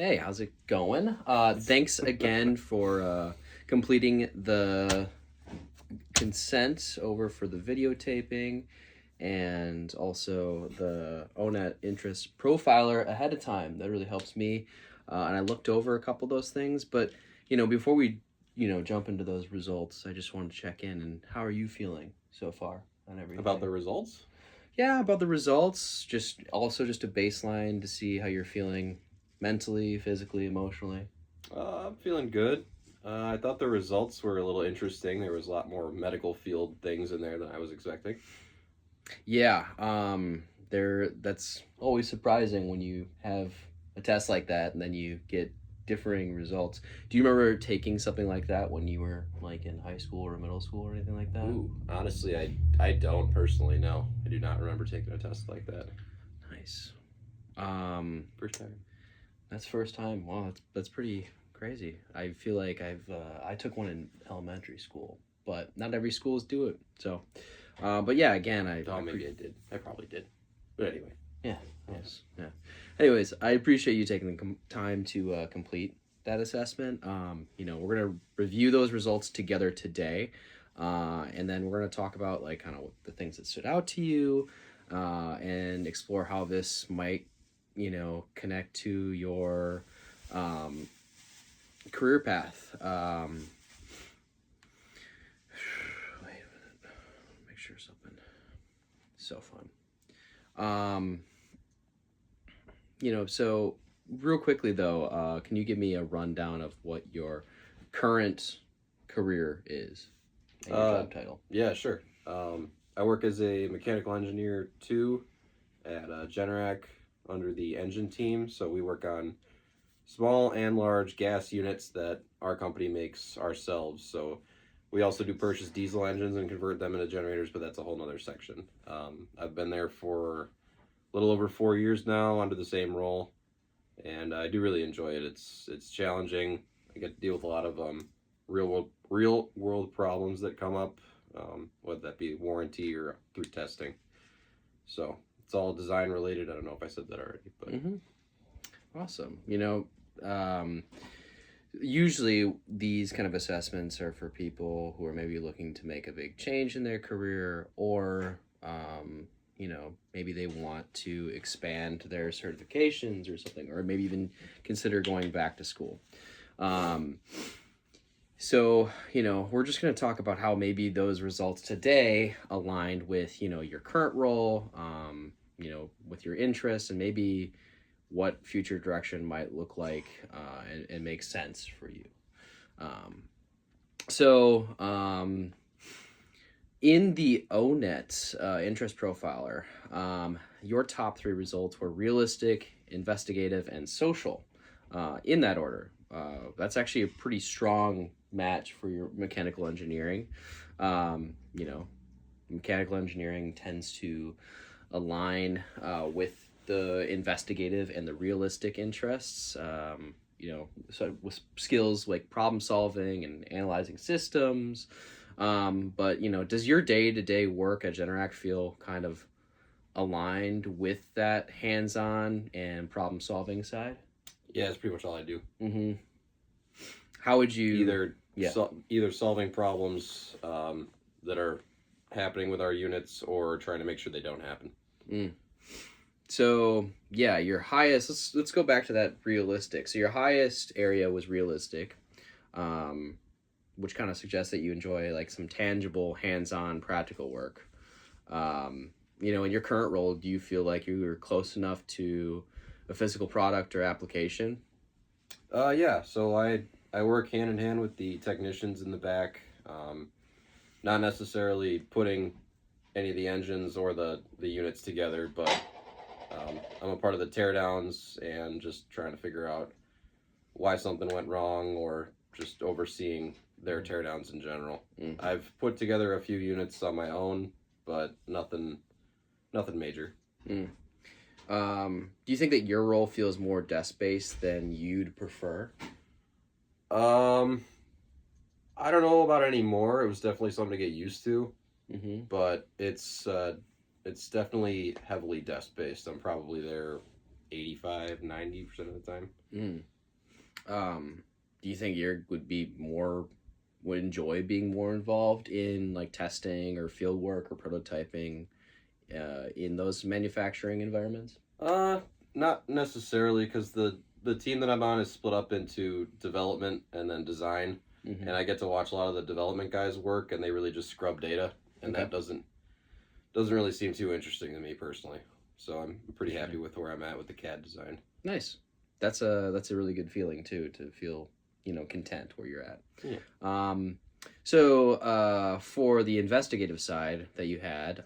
Hey, how's it going? Thanks again for completing the consent over for the videotaping and also the ONET interest profiler ahead of time. That really helps me. And I looked over a couple of those things, but before we jump into those results, I just wanted to check in. And how are you feeling so far on everything? About the results? Yeah, about the results. Just a baseline to see how you're feeling mentally, physically, emotionally. I'm feeling good. I thought the results were a little interesting. There was a lot more medical field things in there than I was expecting. Yeah, that's always surprising when you have a test like that and then you get differing results. Do you remember taking something like that when you were like in high school or middle school or anything like that? Ooh, honestly, I don't personally know. I do not remember taking a test like that. Nice. First time. That's first time. Wow, that's pretty crazy. I feel like I took one in elementary school, but not every schools do it. So, but yeah, again, Maybe I did. I probably did. But anyway. Yeah. Yes. Yeah. Anyways, I appreciate you taking the time to complete that assessment. We're gonna review those results together today, and then we're gonna talk about like kind of the things that stood out to you, and explore how this might, connect to your career path. Wait a minute. Make sure something. So fun. So real quickly though, can you give me a rundown of what your current career is and your job title? Yeah, sure. I work as a mechanical engineer too at Generac under the engine team. So we work on small and large gas units that our company makes ourselves. So we also do purchase diesel engines and convert them into generators, but that's a whole nother section. I've been there for a little over 4 years now under the same role, and I do really enjoy it. It's challenging. I get to deal with a lot of real world problems that come up, whether that be warranty or through testing. So it's all design related. I don't know if I said that already, but Awesome. Usually these kind of assessments are for people who are maybe looking to make a big change in their career, or maybe they want to expand their certifications or something, or maybe even consider going back to school. So, we're just going to talk about how maybe those results today aligned with, your current role, with your interests, and maybe what future direction might look like, and make sense for you. So, in the ONET interest profiler, your top three results were realistic, investigative, and social, in that order. That's actually a pretty strong match for your mechanical engineering. Mechanical engineering tends to align with the investigative and the realistic interests. So with skills like problem solving and analyzing systems. But does your day-to-day work at Generac feel kind of aligned with that hands-on and problem solving side? yeah, it's pretty much all I do. Mm-hmm. How would you Either solving problems that are happening with our units or trying to make sure they don't happen. So yeah, your highest. Let's go back to that realistic. So your highest area was realistic, which kind of suggests that you enjoy like some tangible, hands-on, practical work. In your current role, do you feel like you were close enough to a physical product or application? Yeah. So I work hand in hand with the technicians in the back. Not necessarily putting any of the engines or the units together, but I'm a part of the teardowns and just trying to figure out why something went wrong or just overseeing their teardowns in general. I've put together a few units on my own, but nothing major. Do you think that your role feels more desk-based than you'd prefer? I don't know about anymore. It was definitely something to get used to, but it's definitely heavily desk based. I'm probably there 85-90% of the time. Mm. Do you think you would enjoy being more involved in like testing or field work or prototyping in those manufacturing environments? Not necessarily, because the team that I'm on is split up into development and then design, Mm-hmm. and I get to watch a lot of the development guys work, and they really just scrub data, and Okay. that doesn't really seem too interesting to me personally. So I'm pretty happy with where I'm at with the CAD design. Nice. That's a really good feeling too, to feel, content where you're at. Yeah. So for the investigative side that you had,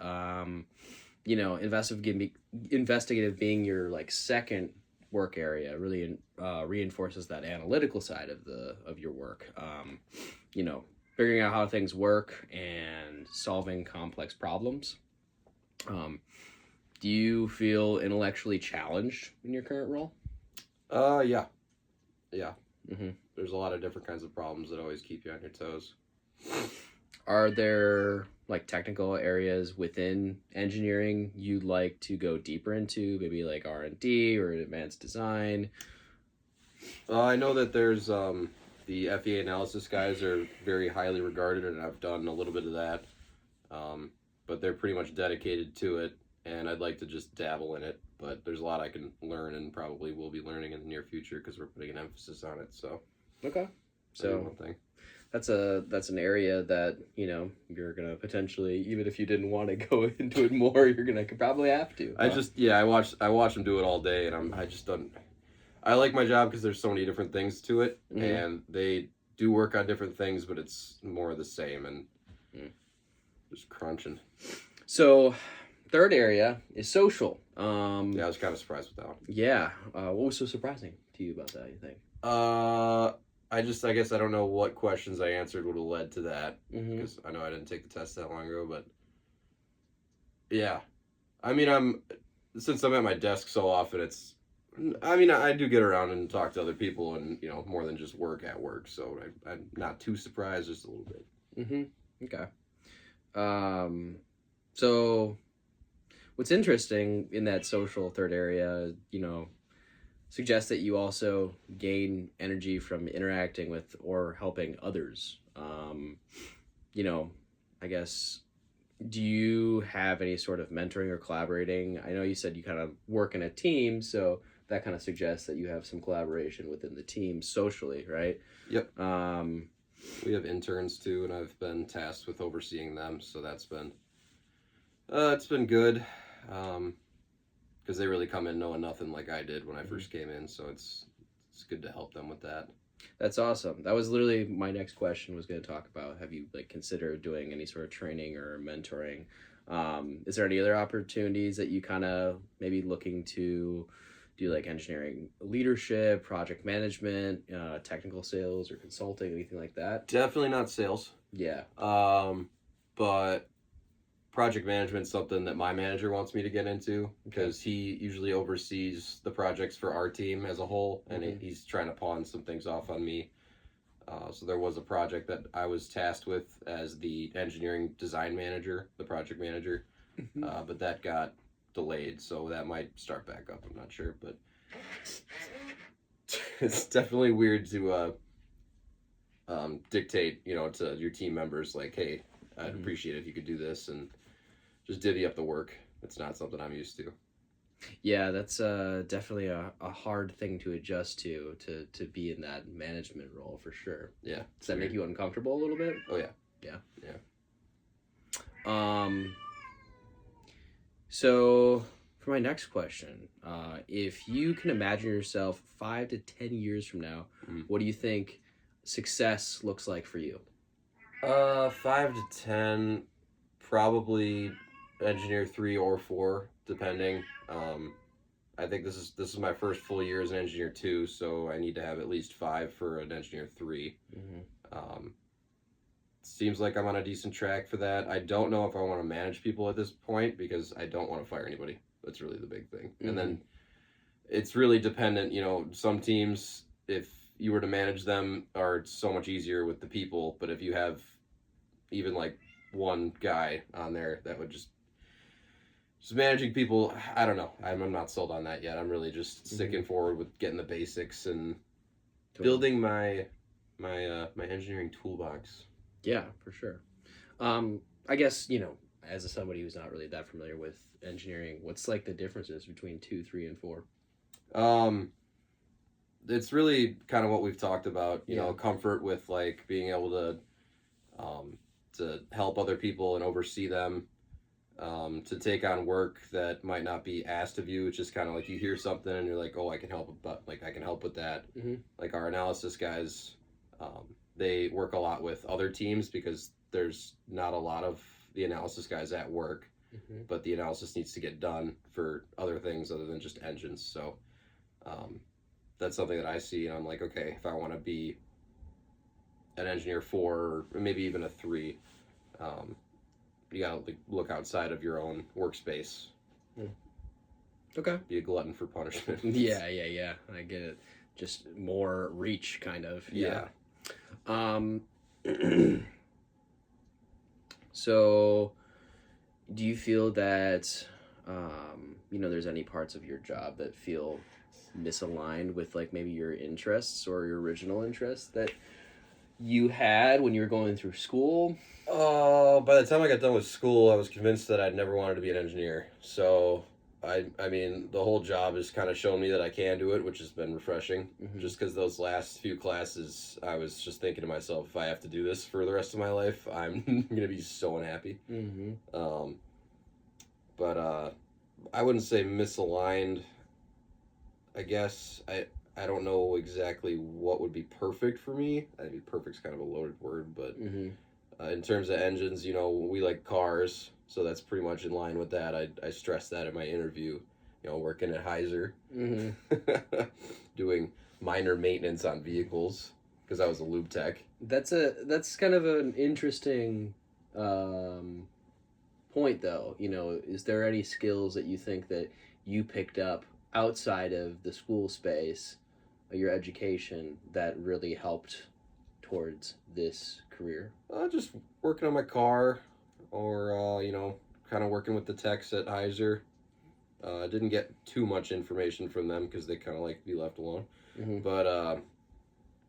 investigative being your like second work area really reinforces that analytical side of your work. Figuring out how things work and solving complex problems. Do you feel intellectually challenged in your current role? Yeah. Mm-hmm. There's a lot of different kinds of problems that always keep you on your toes. Are there like technical areas within engineering you'd like to go deeper into, maybe like R&D or advanced design? I know that there's the FEA analysis guys are very highly regarded, and I've done a little bit of that. But they're pretty much dedicated to it, and I'd like to just dabble in it. But there's a lot I can learn, and probably will be learning in the near future because we're putting an emphasis on it. So Okay. that'd be So one thing. that's an area that, you're gonna potentially, even if you didn't want to go into it more, you're gonna probably have to. I watch them do it all day, and I just don't. I like my job because there's so many different things to it, Mhm. and they do work on different things, but it's more of the same and just crunching. So, third area is social. Yeah, I was kind of surprised with that one. Yeah. What was so surprising to you about that, you think? I guess I don't know what questions I answered would have led to that, Mm-hmm. because I know I didn't take the test that long ago, but yeah. I mean, since I'm at my desk so often, I do get around and talk to other people, and more than just work at work, so I'm not too surprised, just a little bit. Mm-hmm. Okay. So what's interesting in that social third area, suggests that you also gain energy from interacting with or helping others. I guess, do you have any sort of mentoring or collaborating? I know you said you kind of work in a team, so that kind of suggests that you have some collaboration within the team socially, right? Yep. We have interns too, and I've been tasked with overseeing them, so that's been it's been good, because they really come in knowing nothing like I did when I first came in, so it's good to help them with that. That's awesome. That was literally my next question, was going to talk about, have you like considered doing any sort of training or mentoring? Is there any other opportunities that you kind of maybe looking to do, like engineering leadership, project management, technical sales or consulting, anything like that? Definitely not sales. Yeah. But project management is something that my manager wants me to get into, because he usually oversees the projects for our team as a whole, and he's trying to pawn some things off on me. So there was a project that I was tasked with as the engineering design manager, the project manager, but that got delayed, so that might start back up. I'm not sure, but it's definitely weird to dictate, to your team members, like, hey, I'd appreciate it if you could do this, and just divvy up the work. It's not something I'm used to. Yeah, that's definitely a hard thing to adjust to be in that management role, for sure. Yeah. Does that make you uncomfortable a little bit? Oh, yeah. Yeah. So for my next question, if you can imagine yourself 5 to 10 years from now, what do you think success looks like for you? 5 to 10, probably engineer 3 or 4, depending. I think this is my first full year as an engineer 2, so I need to have at least 5 for an engineer 3. Seems like I'm on a decent track for that. I don't know if I want to manage people at this point, because I don't want to fire anybody. That's really the big thing. And then it's really dependent, some teams, if you were to manage them, are so much easier with the people, but if you have even like one guy on there, that would just Just managing people, I don't know. I'm not sold on that yet. I'm really just Mm-hmm. sticking forward with getting the basics and Totally. building my engineering toolbox. Yeah, for sure. I guess, you know, as somebody who's not really that familiar with engineering, what's like the differences between 2, 3, and 4? Um, it's really kind of what we've talked about. You Yeah. know, comfort with like being able to help other people and oversee them. To take on work that might not be asked of you. It's just kind of like you hear something and you're like, oh, I can help, but like I can help with that. Mm-hmm. Like our analysis guys, they work a lot with other teams because there's not a lot of the analysis guys at work, Mm-hmm. but the analysis needs to get done for other things other than just engines. So um, that's something that I see, and I'm like, okay, if I want to be an engineer 4 or maybe even a 3, um, you gotta look outside of your own workspace. Okay. Be a glutton for punishment. Yeah. I get it. Just more reach, kind of. Yeah. Um, so, do you feel that, you know, there's any parts of your job that feel misaligned with like maybe your interests or your original interests that you had when you were going through school? By the time I got done with school, I was convinced that I'd never wanted to be an engineer. So, I mean, the whole job has kind of shown me that I can do it, which has been refreshing. Mm-hmm. Just because those last few classes, I was just thinking to myself, if I have to do this for the rest of my life, I'm gonna be so unhappy. Mm-hmm. But I wouldn't say misaligned. I guess I don't know exactly what would be perfect for me. I mean, perfect's kind of a loaded word, but Mm-hmm. in terms of engines, you know, we like cars, so that's pretty much in line with that. I stressed that in my interview. You know, working at Heiser, Mm-hmm. doing minor maintenance on vehicles because I was a lube tech. That's kind of an interesting point, though. You know, is there any skills that you think that you picked up outside of the school space, your education, that really helped towards this career? Just working on my car, or you know, kind of working with the techs at Heiser. I didn't get too much information from them because they kind of like to be left alone. Mm-hmm. But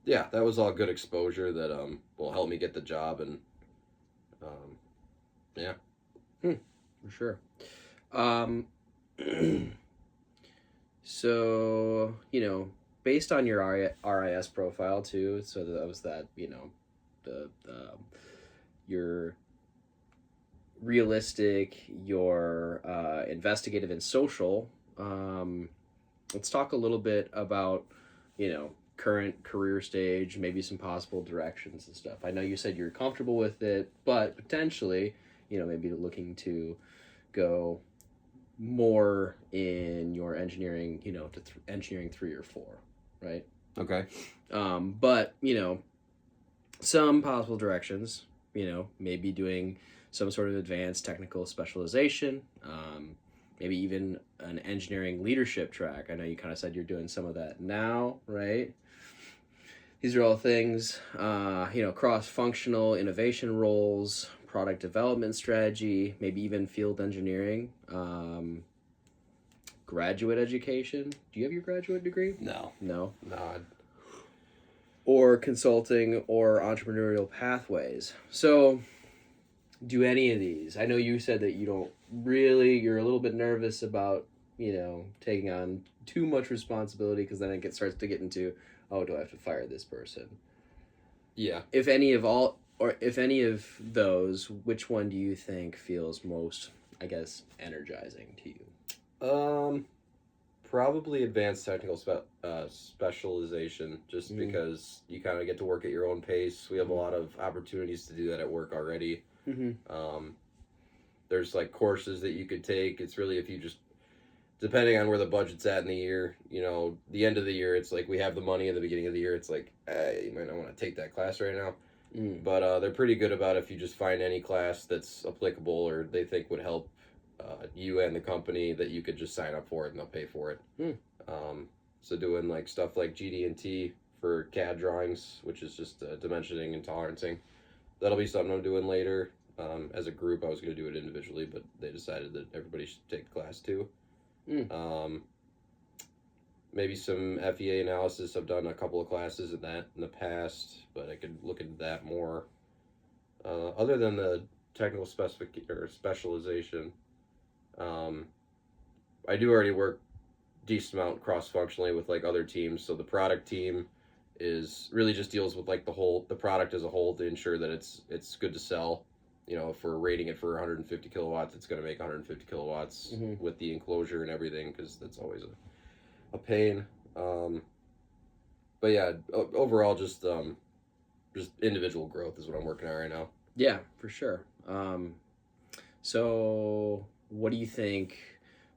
yeah, that was all good exposure that will help me get the job, and yeah. For sure. Um, so, you know, based on your RIS profile too, so that was that, you know, the your realistic, your investigative and social. Let's talk a little bit about, you know, current career stage, maybe some possible directions and stuff. I know you said you're comfortable with it, but potentially, you know, maybe looking to go more in your engineering, you know, to engineering 3 or 4, right? Okay. But, you know, some possible directions, you know, maybe doing some sort of advanced technical specialization, maybe even an engineering leadership track. I know you kind of said you're doing some of that now, right? These are all things, you know, cross-functional innovation roles, product development strategy, maybe even field engineering, graduate education. Do you have your graduate degree? No. No. No. Or consulting or entrepreneurial pathways. So, do any of these? I know you said that you don't really, you're a little bit nervous about, you know, taking on too much responsibility because then it starts to get into, oh, do I have to fire this person? Yeah. If any of those, which one do you think feels most, I guess, energizing to you? Probably advanced technical specialization, just because you kind of get to work at your own pace. We have a lot of opportunities to do that at work already. Mm-hmm. There's like courses that you could take. It's really if you just, depending on where the budget's at in the year, you know, the end of the year, it's like we have the money at the beginning of the year. It's like, you might not want to take that class right now. But they're pretty good about if you just find any class that's applicable or they think would help you and the company, that you could just sign up for it and they'll pay for it. So doing like stuff like GD&T for CAD drawings, which is just dimensioning and tolerancing, that'll be something I'm doing later. As a group, I was going to do it individually, but they decided that everybody should take the class too. Maybe some FEA analysis. I've done a couple of classes in that in the past, but I could look into that more. Other than the technical specialization, I do already work decent amount cross-functionally with like other teams. So the product team is really just deals with like the product as a whole to ensure that it's good to sell. You know, if we're rating it for 150 kilowatts, it's going to make 150 kilowatts with the enclosure and everything, because that's always a pain. But yeah, overall, just individual growth is what I'm working on right now. Yeah, for sure. So what do you think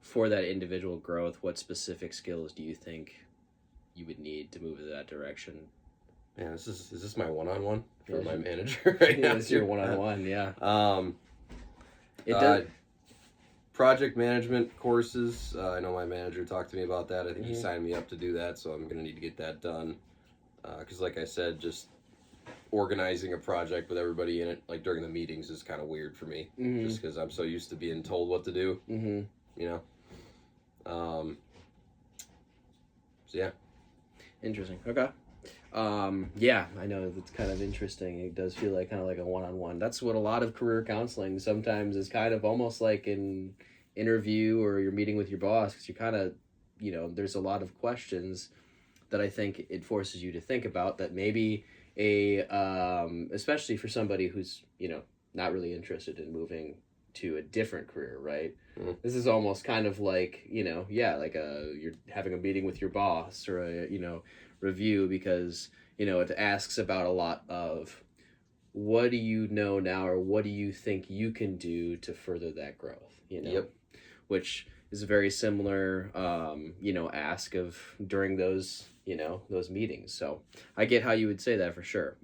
for that individual growth? What specific skills do you think you would need to move in that direction? Yeah, is this my one-on-one for my manager right now? It's your one-on-one, yeah. It does. Project management courses. I know my manager talked to me about that. I think he signed me up to do that, so I'm going to need to get that done. Because like I said, just organizing a project with everybody in it, like during the meetings, is kind of weird for me. Just because I'm so used to being told what to do. You know? So yeah. Interesting. Okay. Yeah, I know it's kind of interesting. It does feel like kind of like a one-on-one. That's what a lot of career counseling sometimes is, kind of almost like an interview or you're meeting with your boss, because you kind of, you know, there's a lot of questions that I think it forces you to think about that maybe especially for somebody who's, you know, not really interested in moving to a different career, right? This is almost kind of like, you know, yeah, like you're having a meeting with your boss or a, you know, review, because, you know, it asks about a lot of what do you know now, or what do you think you can do to further that growth, you know? Which is a very similar you know, ask of during those, you know, those meetings. So I get how you would say that for sure.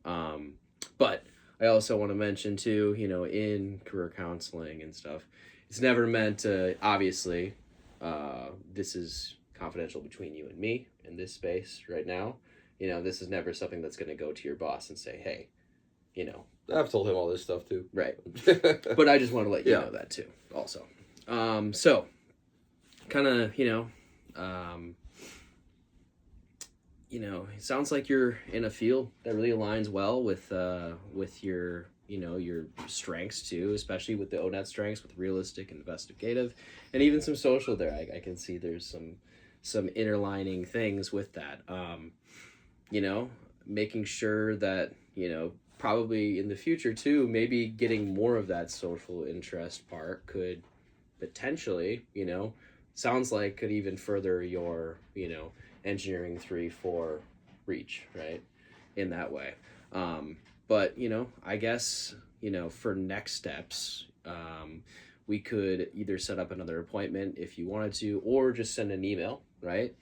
But I also want to mention too, you know, in career counseling and stuff, it's never meant to, obviously, this is confidential between you and me in this space right now. You know, this is never something that's going to go to your boss and say, hey, you know. I've told him all this stuff too. Right. But I just want to let you know that too, also. So, kind of, you know, it sounds like you're in a field that really aligns well with your, you know, your strengths too, especially with the ONET strengths, with realistic and investigative, and even some social there. I can see there's some interlining things with that. You know, making sure that, you know, probably in the future too, maybe getting more of that social interest part could potentially, you know, sounds like could even further your, you know, engineering 3-4 reach, right, in that way. But, you know, I guess, you know, for next steps, we could either set up another appointment if you wanted to, or just send an email, right?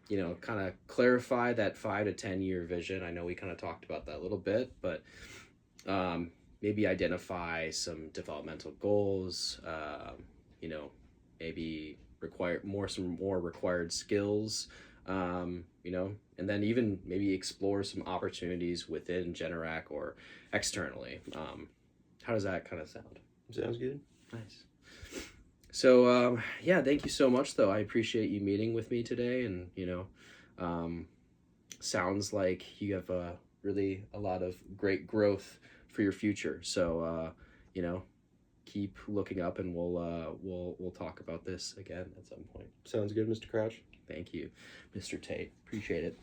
You know, kind of clarify that 5 to 10 year vision. I know we kind of talked about that a little bit, but maybe identify some developmental goals, you know, maybe some more required skills, you know, and then even maybe explore some opportunities within Generac or externally. How does that kind of sound? Sounds good. Nice. So, yeah, thank you so much, though. I appreciate you meeting with me today, and, you know, sounds like you have really a lot of great growth for your future. So, you know, keep looking up, and we'll talk about this again at some point. Sounds good, Mr. Crouch. Thank you, Mr. Tate. Appreciate it.